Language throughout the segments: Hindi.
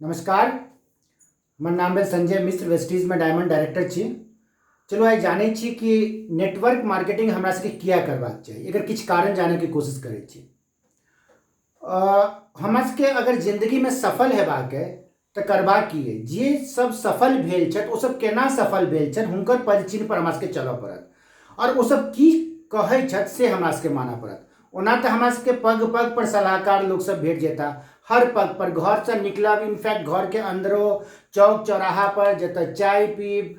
नमस्कार, हमर नाम भेल संजय मिश्र, वेस्टीज में डायमंड डायरेक्टर छी। चलो आइ जानै छी कि नेटवर्क मार्केटिंग हमरा सबके किया करबाक चाही, एकर किछु कारण जाने की कोशिश करै छी। हमरा सबके अगर जिंदगी में सफल हेबाक अइ तऽ करबाक की अइ, जे सब सफल भेल छथि ओ सब केना सफल भेल छथि हुनकर परिचिन पर हमरा सबके चलऽ पड़त और ओ सब की कहै छथि से हमरा सबके मानऽ पड़त। ओना तऽ हमरा सबके पग पग पर सलाहकार लोग सब भेट जेता, हर पग पर घर से निकलब, इनफैक्ट घर के अंदरो, चौक चौराहा पर जतऽ चाय पीब,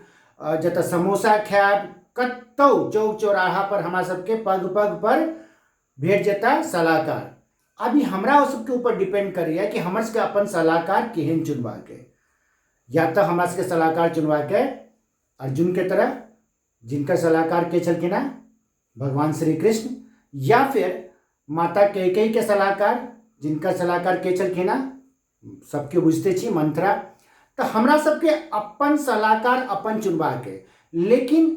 जतऽ समोसा खायब, कतौ चौक चौराहा पर हमरा सबके पग पग पर भेट जेता सलाहकार। अभी हमरा ओ सबके ऊपर डिपेंड करैया कि हमर सबके अपन सलाहकार केहन चुनबाक अइ। या तऽ हमरा सबके सलाहकार चुनबाक अइ अर्जुन के तरह, जिनकर सलाहकार के छलखिन हेँ भगवान श्री कृष्ण, या फिर माता कैकेयी के सलाहकार, जिनकर सलाहकार के छलखिन हेँ सबके बुझते छी मंत्रा। तऽ हमरा सबके अपन सलाहकार अपन चुनबाक अइ। लेकिन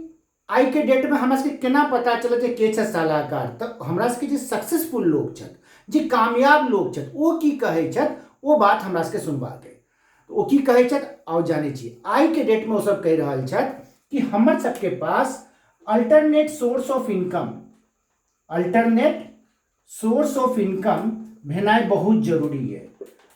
आइ के डेट में हमरा सबके केना पता चलत जे के छथि सलाहकार, तऽ हमरा सबके जे सक्सेसफुल लोग छथि, जे कामयाब लोग छथि, ओ की कहै छथि ओ बात हमरा सबके सुनबाक अइ। ओ की कहै छथि आउ जानै छी। आइ के डेट में ओ सब कहि रहल छथि कि हमर सबके पास alternate source of income, alternate source of income भेनाइ बहुत जरूरी है।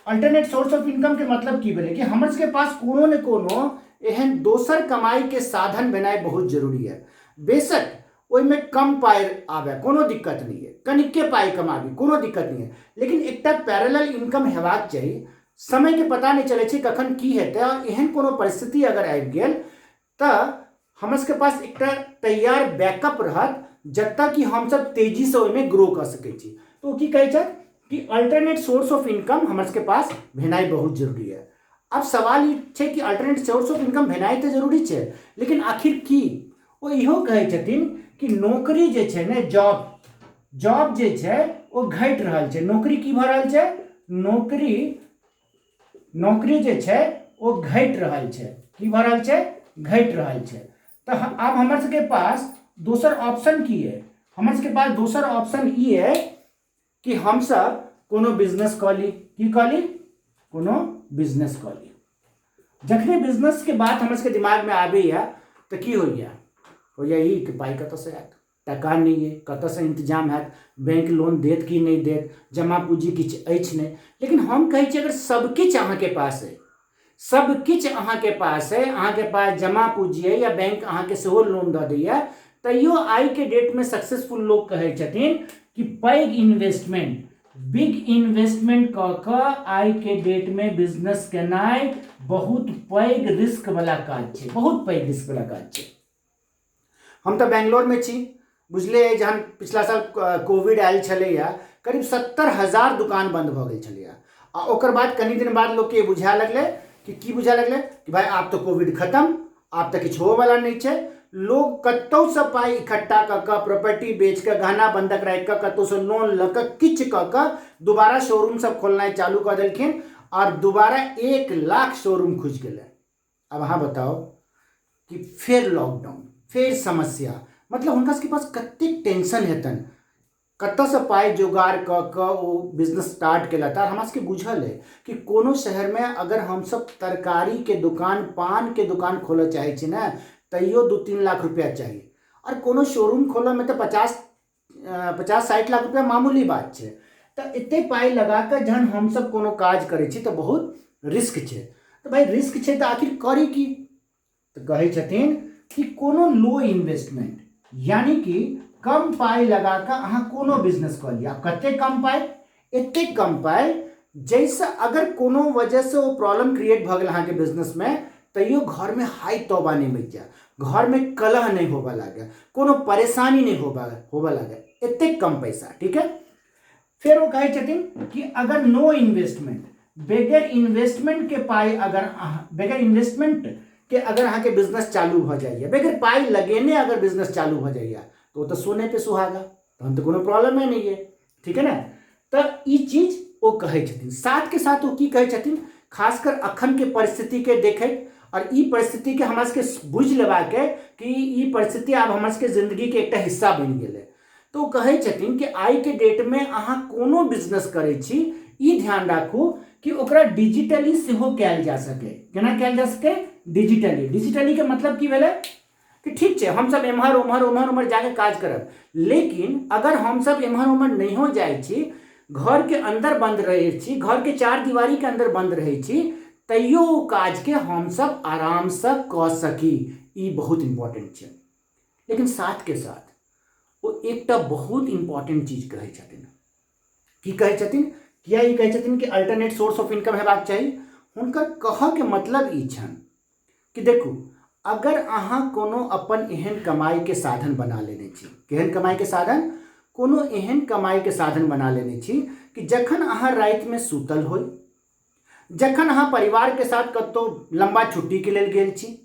अल्टरनेट सोर्स ऑफ इनकम के मतलब की भेलै कि हमर सबके पास कोनो ने कोनो एहन दोसर कमाई के साधन भेनाइ बहुत जरूरी है। बेशक ओहिमे कम पाइ आबै कोनो दिक्कत नहीं है, कनिके पाइ कमाबी कोनो दिक्कत नहीं है, लेकिन एकटा पैरेलल इनकम हेबाक चाही। समय के पता नहीं चलै छै कखन की हेतै, और एहन कोनो परिस्थिति अगर आबि गेल तऽ हमर सबके पास एकटा तैयार बैकअप रहत जतऽ कि हम सब तेजी से ओहिमे ग्रो कर सकै छी। तो ओ की कहै छथि कि अल्टरनेट सोर्स ऑफ इनकम हमर सबके पास भेनाइ बहुत जरूरी है। अब सवाल ई छै कि अल्टरनेट सोर्स ऑफ इनकम भेनाइ तऽ जरूरी छै, लेकिन आखिर की? ओ इहो कहै छथिन कि नौकरी जे छै ने, जॉब जे छै ओ घटि रहल छै। नौकरी की भऽ रहल छै? नौकरी जे छै ओ घटि रहल छै। की भऽ रहल छै? घटि रहल छै। तऽ आब हमर सबके पास दोसर ऑप्शन की है? हमर सबके पास दोसर ऑप्शन ई है कि हम सब कोनो बिजनेस कऽ ली। की कऽ ली? कोनो बिजनेस कऽ ली। जखने बिजनेस के बात हमर सबके दिमाग में आबैया तऽ की होइया ई कि पाइ कतऽसँ आयत, टका नहीं है, कतऽसँ इंतजाम हैत, बैंक लोन देत कि नहीं देत, जमा पूंजी किछु अछि नहीं। लेकिन हम कहै छी अगर सब किछु अहाँके पास है, सब किछु अहाँके पास है, अहाँके पास जमा पूंजी है या बैंक अहाँके सेहो लोन दऽ दैया, तैयो आइ के डेट में सक्सेसफुल लोग कहै छथिन कि पैघ इन्वेस्टमेंट, बिग इन्वेस्टमेंट कऽ कऽ आइ के डेट में बिजनेस केनाइ बहुत पैघ रिस्क वाला काज छै, बहुत पैघ रिस्क वाला काज छै। हम तऽ बैंगलोर में छी, बुझले अइ जहन पिछला साल कोविड आयल छलैया, करीब 70,000 दुकान बंद भऽ गेल छलैया। आ ओकर बाद कनी दिन बाद लोग के बुझाए लगलै कि की बुझाए लगलै कि भाई आब तो कोविड खत्म, आब तऽ किछु होवला नहीं छै। लोग कतौ से पाई इकट्ठा कऽ कऽ, प्रॉपर्टी बेच कऽ, गहना बंधक राखि कऽ, कतौ से लोन लऽ कऽ, किछु कऽ कऽ दोबारा शोरूम सब खोलनाइ चालू कऽ देलखिन और दोबारा 1 लाख शोरूम खुजि गेलै। अब अहाँ बताओ कि फिर लॉकडाउन, फिर समस्या, मतलब हुनका सबके पास कतेक टेंशन हेतनि, कतऽसँ पाइ जोगाड़ कऽ कऽ ओ बिजनेस स्टार्ट केलथि। और हमरा सबके बुझल है कि कोनो शहर में अगर हमसब तरकारी के दुकान, पान के दुकान खोलऽ चाहै छी ने, तैयो 2-3 लाख रुपया चाहिए। और कोनो शोरूम खोलऽ में तो 50-60 लाख रुपया मामूली बात छै। तऽ एते पाइ लगा कऽ जहन हमसब कोनो काज करै छी तऽ बहुत रिस्क छै। तऽ भाई रिस्क छै तऽ आखिर करी की? तऽ कहै छथिन कि कोनो लो इन्वेस्टमेंट, यानी कि कम पाइ लगा कऽ अहाँ कोनो बिजनेस कऽ लिअ। कते कम पाइ? एतेक कम पाइ जैसे अगर कोनो वजह से वो प्रॉब्लम क्रिएट भऽ गेल अहाँके बिजनेस में, तैयो घर में हाई तौबा नहीं मच जाए, घर में कलह नहीं होबऽ लागे, कोनो परेशानी नहीं होबऽ लागे, एतेक कम पैसा। ठीक है। फिर वो कहै छथिन कि अगर नो इन्वेस्टमेंट, बगैर इन्वेस्टमेंट के पाइ, अगर बगैर इन्वेस्टमेंट के अगर अहाँके बिजनेस चालू भऽ जाइए, बगैर पाइ लगेने अगर बिजनेस चालू भऽ जाइए तो वो सोने पे सुहागा, तहन तो कोनो प्रॉब्लम नहीं है। ठीक है ना? तऽ ई चीज वो कहै छथिन। साथ के साथ वो की कहै छथिन, खासकर अखन के परिस्थिति के देखैत, और ई परिस्थिति के हमरा सबके बुझि लेबाक है कि ई परिस्थिति आब हमरा सबके जिंदगी के एकटा हिस्सा बनि गेलै। तो वो कहै छथिन कि आइ के डेट में अहाँ कोनो बिजनेस करै छी, ई ध्यान राखू कि ओकरा डिजिटली सेहो कयल जा सके। केना कयल जा सके? डिजिटली। डिजिटली के मतलब की भेलै कि ठीक छै हम सब एम्हर उम्हर जाके काज करब, लेकिन अगर हम सब एम्हर उम्हर नहियो जाइ छी, घर के अंदर बंद रहे छी, घर के चार दीवारी के अंदर बंद रहे छी, तैयो ओ काज के हम सब आराम से क सकी। ई बहुत इंपॉर्टेंट छै। लेकिन साथ के साथ वो एकटा बहुत इंपॉर्टेंट चीज कहै छथिन। की कहै छथिन? किया ई कहै छथिन कि अल्टरनेट सोर्स ऑफ इनकम हेबाक चाही? हुनकर कहऽ के मतलब ई छनि कि देखू, अगर अहाँ कोनो अपन एहन कमाई के साधन बना लेने छी, केहन कमाई के साधन? कोनो एहन कमाई के साधन बना लेने छी कि जखन अहाँ राति में सुतल होय, जखन अहाँ परिवार के साथ कतौ लंबा छुट्टी के लेल गेल छी,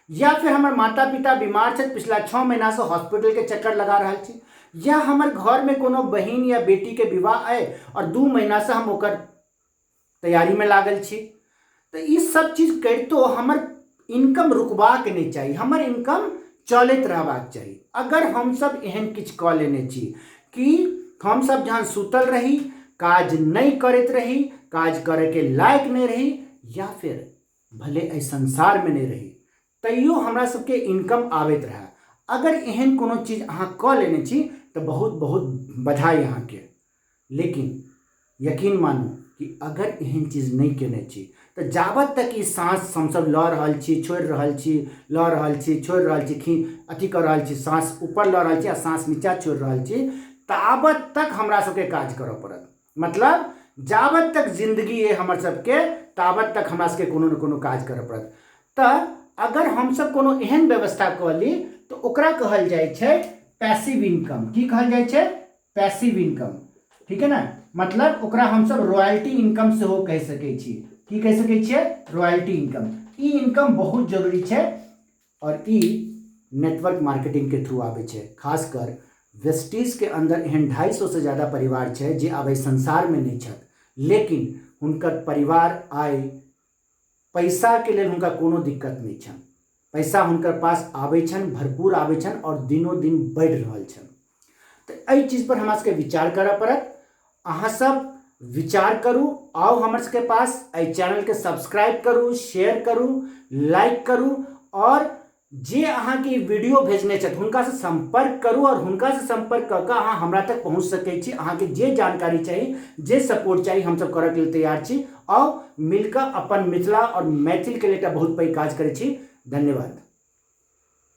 या फिर हमर माता पिता बीमार छथि, पिछला 6 महीना से हॉस्पिटल के चक्कर लगा रहल छी, या हमर घर में कोनो बहिन या बेटी के विवाह है और 2 महीना से हम ओकर तैयारी में लागल छी, तो ई सब चीज करितो हमर इनकम रुकबाक नहीं चाहिए, हमर इनकम चलत रहबाक चाहिए। अगर हम सब एहन किछ क लेने छी कि हम सब जहां सुतल रही, काज नहीं करत रही, काज करे के लायक नहीं रही, या फिर भले एहि संसार में नहीं रही, तैयो हमरा सबके इनकम आबैत रहे, अगर एहन कोनो चीज अहाँ क लेने छी तो बहुत बहुत बधाई अहाँ के। लेकिन यकीन मानू कि अगर एहन चीज नहीं केने छी तो जाबत तक ई सांस हम सब ल रहल छी, छोड़ रहल छी, ल रहल छी, छोड़ रहल छी, अथी कर रहल छी, सांस ऊपर ल रहल छी आ सांस नीचा छोड़ रहल छी, ताबत तक हमरा सबके काज करऽ पड़त। मतलब जाबत तक जिंदगी है हमर सबके, ताबत तक हमरा सबके कोनो न कोनो काज करऽ पड़त। त अगर हम सब कोनो एहन व्यवस्था क ली तो ओकरा कहल जाय छै पैसिव इनकम। की कहल जाय छै? Passive income. ठीक है ना? मतलब ओकरा हम सब रॉयल्टी इनकम सेहो कह सकै छी। की कह सकै छियै? Royalty income. ई इनकम बहुत जरूरी छै और ई नेटवर्क मार्केटिंग के थ्रू आबै छै। खासकर वेस्टीज के अंदर एहन 250 से ज्यादा परिवार छै जे आब संसार में नहीं छथि, लेकिन हुनकर परिवार आइ पैसा के लेल हुनका कोनो दिक्कत नहीं छनि। पैसा हुनकर पास आबै छनि, भरपूर आबै छनि और दिनों दिन बढ़ि रहल छनि। तो एहि चीज पर हमरा सबके विचार करऽ पड़त। अहाँ सब विचार करू, आओ हमर सबके पास, एहि चैनल के सब्सक्राइब करू, शेयर करू, लाइक करू, और जे अहाँ के वीडियो भेजने छथि हुनका से संपर्क करू और हुनका से संपर्क कऽ कऽ अहाँ हमरा तक पहुँच सकै छी। अहाँ के जे जानकारी चाही, जे सपोर्ट चाही, हम सब करऽ के लेल तैयार छी। आओ मिलकर अपन मिथिला और मैथिल के लिए एकटा बहुत पैघ काज करै छी। धन्यवाद।